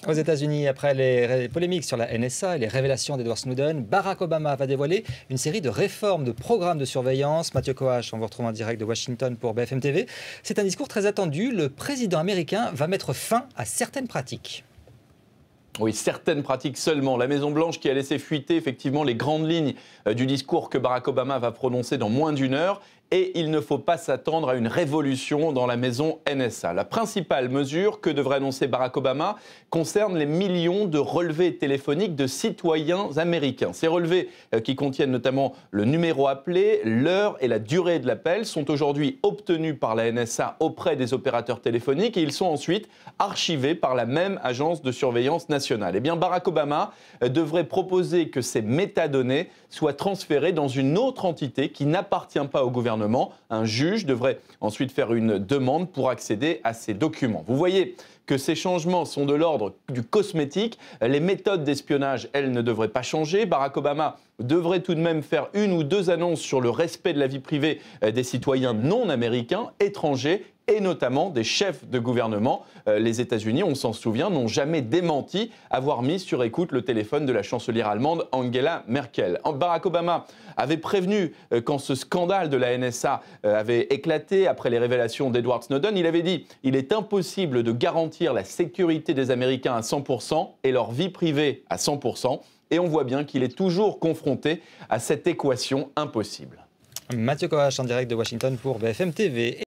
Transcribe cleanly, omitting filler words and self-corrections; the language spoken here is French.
Aux États-Unis, après les polémiques sur la NSA et les révélations d'Edward Snowden, Barack Obama va dévoiler une série de réformes de programmes de surveillance. Mathieu Coache, on vous retrouve en direct de Washington pour BFM TV. C'est un discours très attendu. Le président américain va mettre fin à certaines pratiques. Oui, certaines pratiques seulement. La Maison-Blanche qui a laissé fuiter effectivement les grandes lignes du discours que Barack Obama va prononcer dans moins d'une heure. Et il ne faut pas s'attendre à une révolution dans la maison NSA. La principale mesure que devrait annoncer Barack Obama concerne les millions de relevés téléphoniques de citoyens américains. Ces relevés, qui contiennent notamment le numéro appelé, l'heure et la durée de l'appel, sont aujourd'hui obtenus par la NSA auprès des opérateurs téléphoniques et ils sont ensuite archivés par la même agence de surveillance nationale. Eh bien, Barack Obama devrait proposer que ces métadonnées soient transférées dans une autre entité qui n'appartient pas au gouvernement. Un juge devrait ensuite faire une demande pour accéder à ces documents. Vous voyez que ces changements sont de l'ordre du cosmétique. Les méthodes d'espionnage, elles, ne devraient pas changer. Barack Obama devrait tout de même faire une ou deux annonces sur le respect de la vie privée des citoyens non américains, étrangers, et notamment des chefs de gouvernement. Les États-Unis, on s'en souvient, n'ont jamais démenti avoir mis sur écoute le téléphone de la chancelière allemande Angela Merkel. Barack Obama avait prévenu quand ce scandale de la NSA avait éclaté après les révélations d'Edward Snowden. Il avait dit « Il est impossible de garantir la sécurité des Américains à 100% et leur vie privée à 100%. » Et on voit bien qu'il est toujours confronté à cette équation impossible. Mathieu Coache en direct de Washington pour BFM TV.